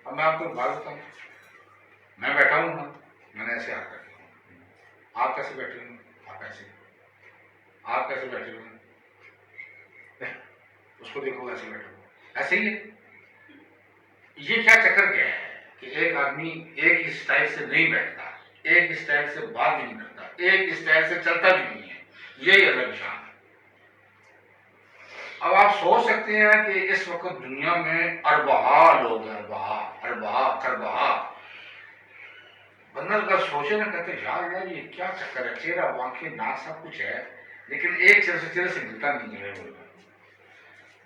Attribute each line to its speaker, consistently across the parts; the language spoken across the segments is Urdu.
Speaker 1: اب میں آپ کو بات بتاؤں، میں بیٹھا ہوں نا، میں نے ایسے ہاتھ کر دیا، آپ کیسے بیٹھے ہوئے ہیں؟ آپ ایسے، آپ کیسے بیٹھے ہوئے ہیں؟ اس کو دیکھو ایسے بیٹھے ہو، ایسے ہی ہے۔ یہ کیا چکر کیا ہے کہ ایک آدمی ایک ہی اسٹائل سے نہیں بیٹھتا، ایک اسٹائل سے بات بھی نہیں کرتا، ایک اسٹائل سے چلتا بھی نہیں ہے، یہی اللہ کی شان ہے۔ اب آپ سوچ سکتے ہیں کہ اس وقت دنیا میں اربعہ لوگ ہیں، اربعہ کربعہ، بندہ اگر سوچے نہ کہتے یار یار یہ کیا چکر ہے، چہرہ آنکھیں ناک سب کچھ ہے لیکن ایک چہرے سے ملتا نہیں ہے۔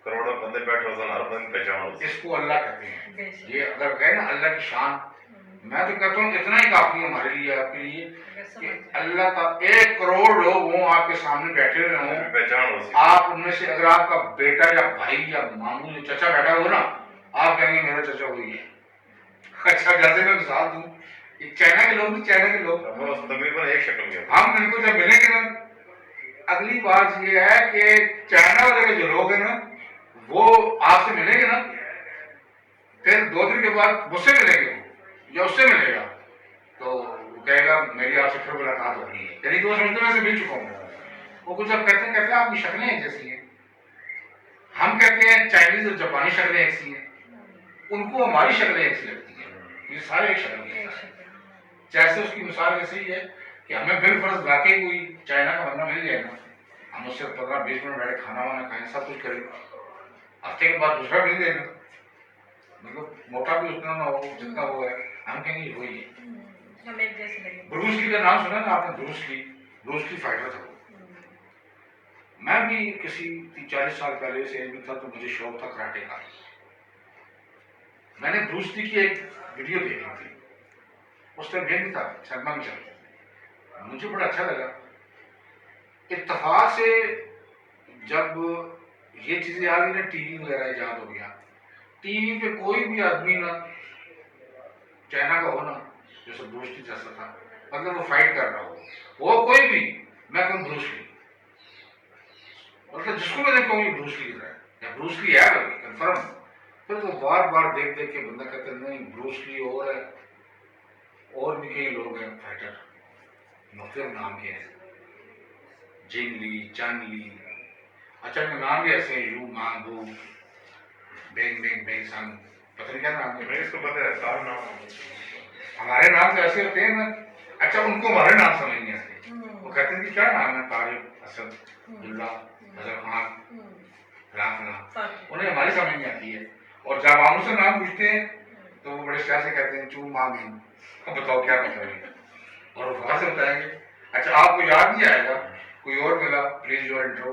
Speaker 2: کروڑوں بندے بیٹھے ہوتے ہیں، ہر بندے پہچان ہوتی ہے۔
Speaker 1: اس کو اللہ کہتے ہیں۔ یہ اگر کہے نا اللہ کی شان، میں تو کہتا ہوں اتنا ہی کافی ہے ہمارے لیے، آپ کے لیے، کہ اللہ کا 1 کروڑ لوگ ہوں آپ کے سامنے بیٹھے ہوئے ہوں،
Speaker 2: پہچان ہوتی ہے۔
Speaker 1: آپ ان میں سے اگر آپ کا بیٹا یا بھائی یا ماموں یا چچا بیٹھا ہو نا، آپ کہیں گے میرا چچا وہی ہے۔ اچھا جیسے میں مثال دوں، چائنا کے لوگ بھی، چائنا کے لوگ
Speaker 2: تقریباً ایک شکل کے،
Speaker 1: ہم ان کو جب ملیں گے نا، اگلی بات یہ ہے کہ چائنا والے کے جو لوگ ہیں نا وہ آپ سے ملیں گے نا، پھر 2 دن کے بعد مجھ سے ملیں گے یا اس سے ملے گا تو وہ کہے گا میری آپ سے پھر ملاقات ہو رہی ہے، یعنی کہ وہ سمجھتے میں سے مل چکا ہوں۔ وہ کچھ جب کہتے ہیں آپ کی شکلیں ایک جیسی ہیں، ہم کہتے ہیں چائنیز اور جاپانی شکلیں ایک سی ہیں، ان کو ہماری شکلیں ایک سی لگتی ہیں، یہ سارے ایک شکل کے ہیں۔ جیسے اس کی مثال ایسے ہی ہے کہ ہمیں بالفرض واقعی کوئی چائنا کا بندہ مل جائے نا، ہم اس سے 15-20 منٹ بیٹھے کھانا وانا کھائیں، سب کچھ کریں، ہفتے کے بعد دوسرا مل جائے گا، مطلب موٹا بھی اتنا نہ ہو جتنا وہ ہے، ہم کہیں گے وہی ہے۔ بروس لی کا نام سنا نا آپ نے؟ بروس لی فائٹر تھا وہ۔ میں بھی کسی 40 سال پہلے سے بھی تھا تو مجھے شوق تھا کراٹے کا۔ میں نے بروس لی کی ایک ویڈیو دیکھی تھی، اس ٹائم یہ نہیں تھا، سنیما بھی چلتے تھے، مجھے بڑا اچھا لگا۔ اتفاق سے جب یہ چیزیں آ گئی نا، ٹی وی وغیرہ ایجاد ہو گیا، ٹی وی پہ کوئی بھی آدمی نا چائنا کا ہو نا، جیسے بروس لی جیسا تھا، مطلب وہ فائٹ کر رہا ہو، وہ کوئی بھی، میں کہوں بروس لی، مطلب جس کو میں دیکھوں گی بروس لی ہے یا بروس لی ہے کنفرم۔ پھر وہ بار بار دیکھ دیکھ کے بندہ کہتا ہے نہیں بروس لی اور ہے، اور بھی کئی لوگ ہیں فائٹر، مختلف نام کے ہیں، جنگ لی، چنگ لی، اچھا ان نام بھی ایسے ہیں، یو مانگ بو، بینگ بینگ بینگ سنگ، پتہ نہیں کیا نام ہے،
Speaker 2: اس کو پتہ ہے سارا نام،
Speaker 1: ہمارے نام تو ایسے ہوتے ہیں نا، اچھا ان کو ہمارے نام سمجھ نہیں آتے، وہ کہتے ہیں کہ کیا نام ہے، طارق، اسد، عبداللہ، حضر خان، فلاں فلاں، انہیں ہماری سمجھ نہیں آتی ہے، اور جب ہم سے نام پوچھتے ہیں تو وہ بڑے شہر سے کہتے ہیں چو ماں بین، اب بتاؤ کیا مطلب ہے، اور وہ وہاں سے بتائیں گے۔ اچھا آپ کو یاد نہیں آئے گا، کوئی اور ملا، please your intro,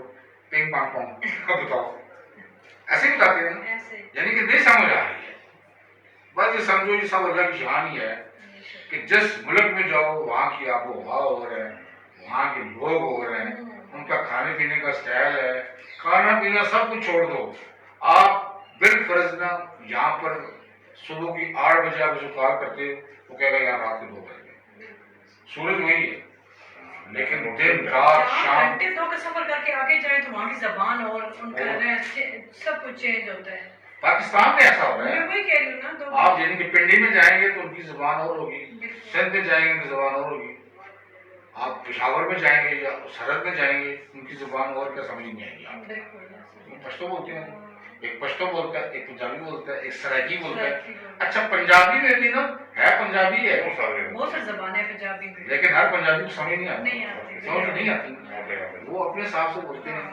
Speaker 1: ping pang pong, اب بتاؤ، ایسے ہی بتاتے ہیں نا، یعنی کہ نہیں سمجھ آ رہی ہے، بس یہ سمجھو یہ سب اللہ کی شان ہی ہے کہ جس ملک میں جاؤ وہاں کی آب و ہوا ہو رہا ہے، وہاں کے لوگ ہو رہے ہیں، ان کا کھانے پینے کا سٹائل ہے، کھانا پینا سب کچھ چھوڑ دو، آپ بالفرض نا یہاں پر صبح کی 8 بجے آپ اسے کال کرتے وہ کہے گا یہاں رات کے 2 بجے، سورج وہی ہے لیکن دن رات شام
Speaker 3: گھنٹے 2 کا سفر کر کے آگے جائیں تو وہاں کی زبان اور ان کا سب کچھ چینج ہوتا ہے۔
Speaker 1: پاکستان میں ایسا ہو رہا
Speaker 3: میں
Speaker 1: ہے،
Speaker 3: وہی کہہ رہی ہوں نا، تو
Speaker 1: آپ یعنی کہ پنڈی میں جائیں گے تو ان کی زبان اور ہوگی، سندھ میں جائیں گے ان کی زبان اور ہوگی، آپ پشاور میں جائیں گے یا سرحد میں جائیں گے ان کی زبان اور کیا سمجھ نہیں آئے گی آپ کو۔ پشتو بولتے ہیں، ایک پشتو بولتا ہے، ایک پنجابی بولتا ہے، ایک سرائکی بولتا ہے۔ اچھا پنجابی میں بھی نا ہے، پنجابی ہے،
Speaker 3: بہت ساری زبانیں ہیں پنجابی میں،
Speaker 1: لیکن ہر پنجابی کو سمجھ نہیں آتی،
Speaker 3: نہیں آتی،
Speaker 1: سمجھ نہیں آتی، وہ اپنے حساب سے بولتے ہیں۔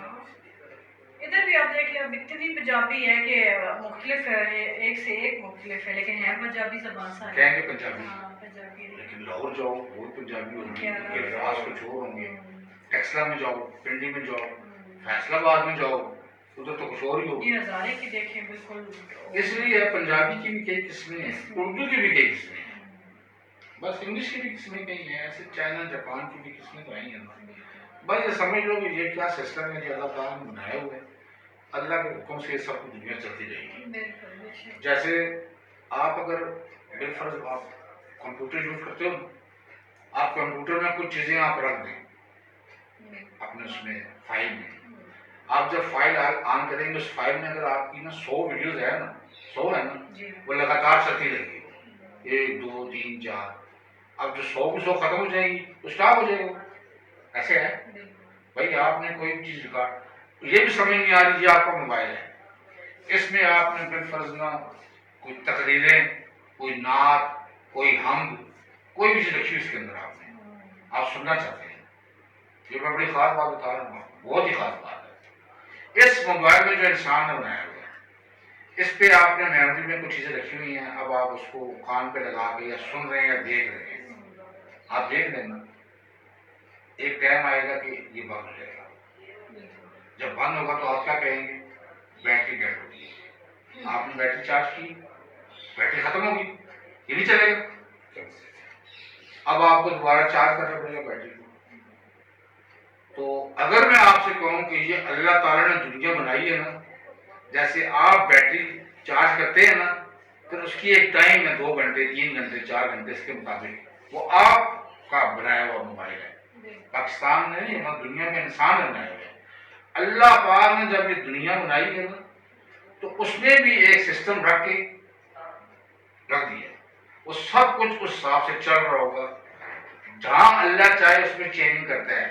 Speaker 3: ادھر بھی آپ دیکھ لیں اب اتنی پنجابی ہے کہ مختلف ہے، ایک سے ایک مختلف ہے، لیکن ہے پنجابی زبان ساری،
Speaker 1: کہیں گے پنجابی،
Speaker 3: ہاں پنجابی ہے۔
Speaker 1: لیکن لاہور جاؤ وہ پنجابی ہوں گے، الفاظ کچھ اور ہوں گے، ٹیکسلا میں جاؤ، پنڈی میں جاؤ، فیصلہ آباد میں جاؤ، ادھر تو کچھ اور ہی ہوگی۔
Speaker 3: یہ ہزارے کی دیکھیں بالکل،
Speaker 1: اس لیے پنجابی کی بھی کئی قسمیں ہیں، اردو کی بھی کئی قسمیں ہیں، بس انگلش کی بھی قسمیں کئی ہیں، ایسے چائنا جاپان کی بھی قسمیں تو آئی ہیں۔ بس یہ سمجھ لو کہ یہ کیا سسٹم ہے جو اللہ تعالیٰ نے بنائے ہوئے، اللہ کے حکم سے سب کچھ دنیا چلتی رہے گی۔ جیسے آپ اگر بالفرض آپ کمپیوٹر یوز کرتے ہو، آپ کمپیوٹر میں کچھ چیزیں آپ رکھ دیں اپنے اس میں فائل میں، آپ جب فائل آن کریں گے اس فائل میں اگر آپ کی نا 100 ویڈیوز ہے نا، 100 ہے نا,
Speaker 3: جی
Speaker 1: وہ لگاتار چلتی رہے گی, 1 2 3 4. اب جو 100 کی 100 ختم ہو جائے گی تو اسٹاپ ہو جائے گا. ایسے ہے بھائی, آپ نے کوئی بھی چیز ریکارڈ, یہ بھی سمجھ نہیں آ رہی جی آپ کا موبائل ہے, اس میں آپ نے بالفرض نہ کوئی تقریریں, کوئی نعت, کوئی حمد, کوئی بھی چیز رکھی اس کے اندر آپ سننا چاہتے ہیں. یہ میں بڑی خاص بات بتا رہا ہوں, بہت ہی خاص بات ہے. اس موبائل میں جو انسان نے بنایا ہوا ہے, اس پہ آپ نے میموری میں کچھ چیزیں رکھی ہوئی ہیں. اب آپ اس کو کان پہ لگا کے یا سن رہے ہیں یا دیکھ رہے ہیں, آپ دیکھ لیں نا, ایک ٹائم آئے گا کہ یہ بند ہو جائے گا. جب بند ہوگا تو آپ کیا کہیں گے, بیٹری ڈیڈ ہو گئی. آپ نے بیٹری چارج کی, بیٹری ختم ہوگی, یہ نہیں چلے گا. اب آپ کو دوبارہ چارج کرنا پڑے گا بیٹری کو. تو اگر میں آپ سے کہوں کہ یہ اللہ تعالیٰ نے دنیا بنائی ہے نا, جیسے آپ بیٹری چارج کرتے ہیں نا, پھر اس کی ایک ٹائم ہے, 2 گھنٹے 3 گھنٹے 4 گھنٹے, اس کے مطابق وہ آپ کا بنایا ہوا موبائل ہے. پاکستان نے نہیں, دنیا میں انسان نے بنایا ہوا ہے. اللہ پاک نے جب یہ دنیا بنائی ہے نا, تو اس میں بھی ایک سسٹم رکھ دیا. وہ سب کچھ اس حساب سے چل رہا ہوگا. جہاں اللہ چاہے اس میں چینج کرتا ہے.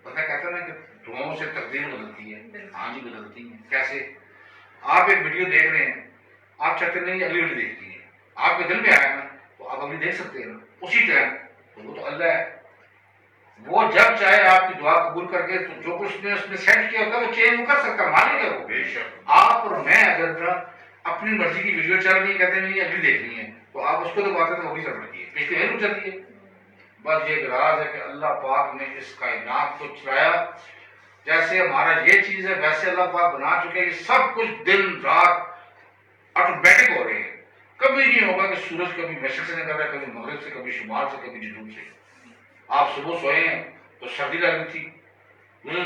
Speaker 1: پتہ کہتا ہے نا کہ دعاؤں سے تقدیر بدلتی ہے. ہاں جی بدلتی ہے. کیسے؟ آپ ایک ویڈیو دیکھ رہے ہیں, آپ چاہتے نہیں اگلی ویڈیو دیکھتی ہیں, آپ کے دل میں آیا نا تو آپ اگلی دیکھ سکتے ہیں نا اسی ٹائم. تو وہ تو اللہ ہے, وہ جب چاہے آپ کی دعا قبول کر کے, تو جو کچھ نے اس میں سیٹ کیا ہوتا ہے وہ چینج کر سکتا ہے, مالک ہے وہ.
Speaker 2: بے شک.
Speaker 1: آپ اور میں اگر اپنی مرضی کی ویڈیو چل رہی ہے, کہتے ہیں نہیں اگلی دیکھنی ہے, تو آپ اس کو دباتے تو وہ بھی چل رہی ہے, پچھلی نہیں رک جاتی ہے. بس یہ ایک راز ہے کہ اللہ پاک نے اس کائنات کو چلایا. جیسے ہمارا یہ چیز ہے ویسے اللہ پاک بنا چکے ہیں. یہ سب کچھ دن رات آٹومیٹک ہو رہے ہیں. کبھی نہیں ہوگا کہ سورج کبھی مشرق سے نکل رہا ہے, کبھی مغرب سے, کبھی شمال سے, کبھی جنوب سے. آپ صبح سوئے ہیں تو سردی لگ رہی تھی,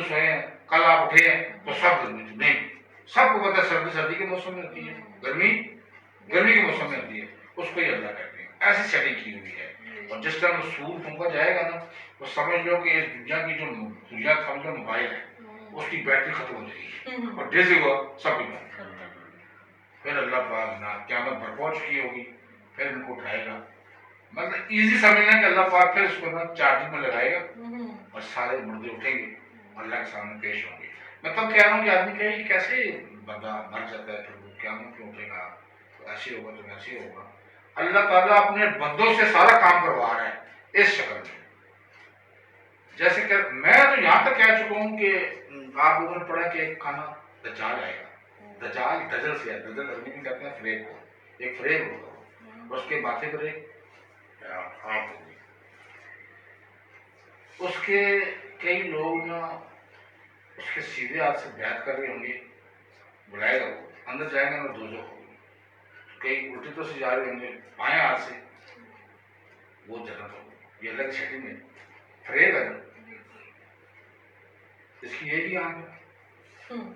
Speaker 1: سوئے ہیں کل آپ اٹھے ہیں تو سب گرمی تھی. نہیں, سب کو پتا سردی سردی کے موسم میں ہوتی ہے, گرمی گرمی کے موسم میں ہوتی ہے. اس کو ہی اللہ کہتے ہیں. ایسی سیٹنگ کی ہوئی ہے. اور جس طرح سور پھونکا جائے گا نا, تو سمجھ لو کہ اس دنیا کی جو دنیا سمجھ لو موبائل ہے, اس کی بیٹری ختم ہو جائے گی اور ڈیزی ہوا سب کچھ. پھر اللہ پاک نہ قیامت برپا چکی ہوگی, پھر ان کو اٹھائے گا. مطلب ایزی سمجھنا کہ اللہ پاک پھر اس کو نا چارجنگ میں لگائے گا اور سارے مردے اٹھیں گے, اللہ کے سامنے پیش ہوں گے. میں تب کہہ رہا ہوں کہ آدمی کہے کہ کیسے بندہ مر جاتا ہے, پھر وہ قیامت کیوں اٹھے گا, تو ایسے ہوگا تو ویسے ہوگا. اللہ تعالیٰ اپنے بندوں سے سارا کام کروا رہا ہے اس شکل میں. جیسے کہ میں تو یہاں تک کہہ چکا ہوں کہ آپ لوگوں نے پڑھا کہ ایک کھانا دجال آئے گا. دجال دجل سے ہے, دجل ارمی میں کہتے ہیں فریب کو, ایک فریب ہوگا, اس کے ماتھے پر ایک آنکھ ہوگی. اس کے کئی لوگ نا اس کے سیدھے ہاتھ سے بیعت کر رہے ہوں گے, بلائے گا, وہ اندر جائیں گے نا دوزخ ہوگی. کئی الٹی تو سے جا رہے ہوں گے, بائیں ہاتھ سے وہ جنت ہوگی. یہ اللہ کی شکل میں فریب ہے. اس کی یہ بھی آنکھ ہے.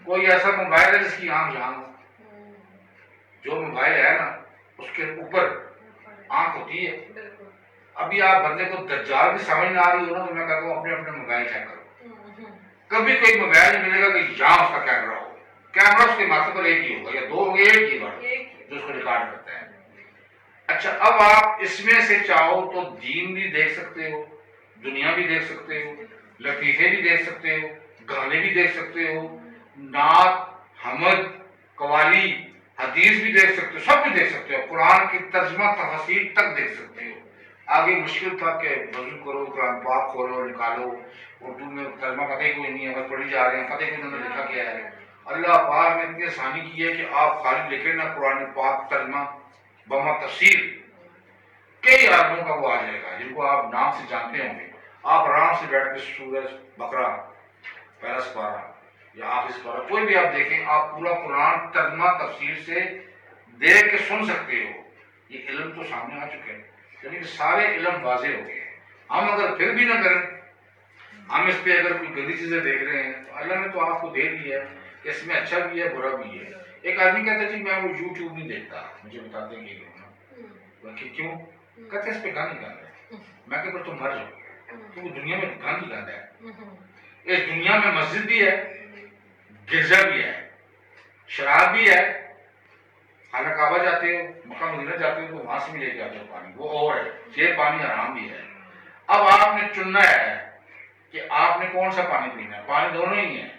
Speaker 1: کوئی ایسا موبائل ہے جس کی آنکھ یہاں ہو. جو موبائل ہے نا اس کے اوپر آنکھ ہوتی ہے. ابھی آپ بندے کو دجال بھی سمجھ نہ آ رہی ہو نا, تو میں کہتا ہوں اپنے اپنے موبائل چیک کرو. کبھی کوئی موبائل نہیں ملے گا کہ یہاں اس کا کیمرہ ہو. کیمرہ اس کے ماتھے پر ایک ہی ہوگا یا 2 ہوں گے, ایک ہی بار جو اس کو ریکارڈ کرتا ہے. اچھا, اب آپ اس میں سے چاہو تو دین بھی دیکھ سکتے ہو, دنیا بھی دیکھ سکتے ہو, لطیفے بھی دیکھ سکتے ہو, گانے بھی دیکھ سکتے ہو, نعت, حمد, قوالی, حدیث بھی دیکھ سکتے ہو, سب بھی دیکھ سکتے ہو. قرآن کی ترجمہ تفاسیر تک دیکھ سکتے ہو. آگے مشکل تھا کہ وضو کرو, قرآن پاک کھولو, نکالو. اردو میں ترجمہ پتہ ہی کوئی نہیں ہے, بس پڑھی جا رہے ہیں, پتہ ہی نہیں لکھا کیا ہے. اللہ پاک نے اتنی آسانی کی ہے کہ آپ خالی لکھیں نا قرآن پاک ترجمہ بما تفسیر, کئی آدمیوں کا وہ آ جائے گا جن کو آپ نام سے جانتے ہوں گے. آپ آرام سے بیٹھ کے سورج بقرہ پہلا سپارہ یا آخری سپارہ کوئی بھی آپ دیکھیں, آپ پورا قرآن ترجمہ تفسیر سے دیکھ کے سن سکتے ہو. یہ علم تو سامنے آ چکے ہیں, لیکن سارے علم واضح ہو گئے ہیں. ہم اگر پھر بھی نہ کریں, ہم اس پہ اگر کوئی گندی چیزیں دیکھ رہے ہیں, تو اللہ نے تو آپ کو دے دی ہے کہ اس میں اچھا بھی ہے برا بھی ہے. ایک آدمی کہتا ہے جی میں وہ یوٹیوب نہیں دیکھتا, مجھے بتاتے ہیں کہ کیوں, کہتے ہیں اس پہ گانے گانا ہے. میں کہ پر تم مر جاؤ, کیونکہ دنیا میں گانے گانا ہے. اس دنیا میں مسجد بھی ہے, گرجا بھی ہے, شراب بھی ہے, خانہ کعبہ جاتے ہو, مکہ مدینہ جاتے ہو تو وہاں سے بھی لے کے آتے ہو پانی, وہ اور ہے, یہ پانی حرام بھی ہے. اب آپ نے چننا ہے کہ آپ نے کون سا پانی پینا ہے, پانی دونوں ہی ہیں.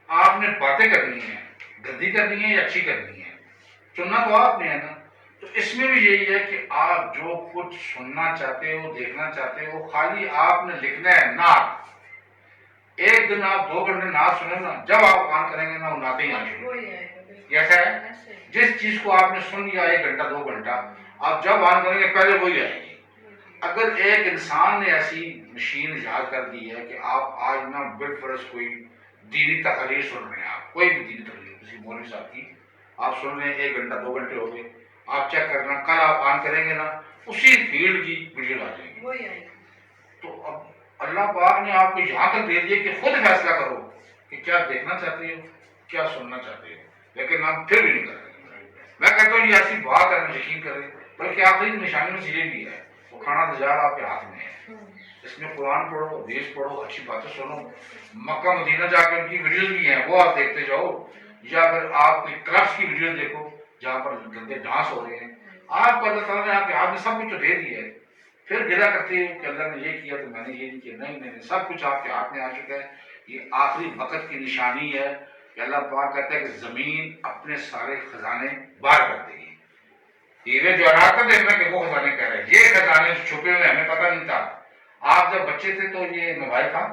Speaker 1: آپ نے باتیں کرنی ہیں, گندی کرنی ہے یا اچھی کرنی ہے, چننا تو آپ نے ہے نا. تو اس میں بھی یہی ہے کہ آپ جو کچھ سننا چاہتے ہو, دیکھنا چاہتے ہو, خالی آپ نے لکھنا ہے نعت. ایک دن آپ 2 گھنٹے نعت سنیں نا, جب آپ آن کریں گے نا وہ نعتیں ہی آنی شروع.
Speaker 3: وہی آئے گا بالکل.
Speaker 1: یہ ایسا ہے, جس چیز کو آپ نے سن لیا 1 گھنٹہ 2 گھنٹہ, آپ جب آن کریں گے پہلے وہی آئے گی. اگر ایک انسان نے ایسی مشین ایجاد کر دی ہے کہ آپ آج نا بالفرض کوئی دینی تقریر سن رہے ہیں, آپ کوئی بھی دینی تقریر کسی مولوی صاحب کی آپ سن رہے ہیں, 1 گھنٹہ 2 گھنٹے ہو گئے, آپ چیک کرنا, کل آپ آن کریں گے نا اسی فیلڈ کی ویڈیو آ جائیں گی.
Speaker 3: وہی آئے گا.
Speaker 1: تو اب اللہ پاک نے آپ کو یہاں تک دے دیا کہ خود فیصلہ کرو کہ کیا دیکھنا چاہتے ہو, کیا سننا چاہتے ہو, لیکن ہم پھر بھی نہیں کرتے. میں کہتا ہوں یہ ایسی بات ہے, یقین کریں, بلکہ آخری نشانی میں سے یہ بھی ہے, وہ کھانا دجال آپ کے ہاتھ میں ہے. اس میں قرآن پڑھو, حدیث پڑھو, اچھی باتیں سنو. مکہ مدینہ جا کے ان کی ویڈیوز بھی ہیں, وہ آپ دیکھتے جاؤ, یا پھر آپ کوئی کلبس کی ویڈیوز دیکھو جہاں پر گندے ڈانس ہو رہے ہیں. آپ کو اللہ تعالیٰ نے آپ کے ہاتھ میں سب کچھ تو دے دیا ہے, پھر گلا کرتے ہو کہ اللہ نے یہ کیا تو میں نے یہ نہیں کیا. نہیں نہیں, سب کچھ آپ کے ہاتھ میں آ چکا ہے. یہ آخری وقت کی نشانی ہے کہ اللہ پاک کہتا ہے کہ زمین اپنے سارے خزانے باہر کر دے گی. ہیرے جواہرات کا دیکھنا کہ وہ خزانے کہہ رہے ہیں, یہ خزانے چھپے ہوئے ہمیں پتہ نہیں تھا. آپ جب بچے تھے تو یہ موبائل تھا,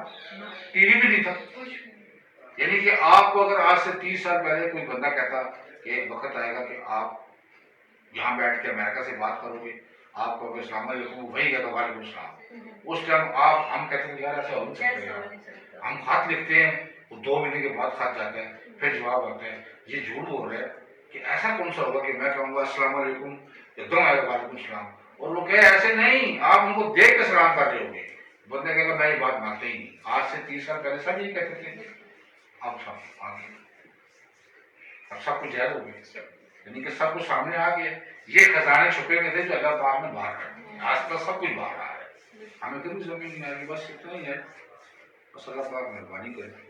Speaker 1: ٹی وی بھی نہیں تھا. یعنی کہ آپ کو اگر آج سے 30 سال پہلے کوئی بندہ کہتا کہ ایک وقت آئے گا کہ آپ یہاں بیٹھ کے امریکہ سے بات کرو گے, آپ کو السلام علیکم, وہی کہتا وعلیکم السلام, اس ٹائم ہم کہتے ہیں یار ایسا ہو نہیں سکتا. ہم خط لکھتے ہیں, وہ 2 مہینے کے بعد خط جاتا ہے, پھر جواب آتا ہے. یہ جھوٹ بول رہا ہے کہ ایسا کون سا ہوگا کہ میں کہوں گا السلام علیکم, ایک دم آئے گا وعلیکم السلام, اور وہ کہے ایسے نہیں, آپ ان کو دیکھ کے سلام کر رہے ہو گے. بندے کہے گا میں یہ بات مانتے ہی نہیں. آج سے 30 سال پہلے سب یہی کہتے تھے, اب سب آگے, اب سب کچھ جائز ہو گیا, یعنی کہ سب کچھ سامنے آ گیا. یہ خزانے چھپے ہوئے تھے جو اللہ پاک نے باہر کر دیے. آج تک سب کچھ باہر آ رہا ہے, ہمیں کبھی زمین نہیں آ رہی. بس اتنا ہی ہے, بس اللہ پاک مہربانی کرے.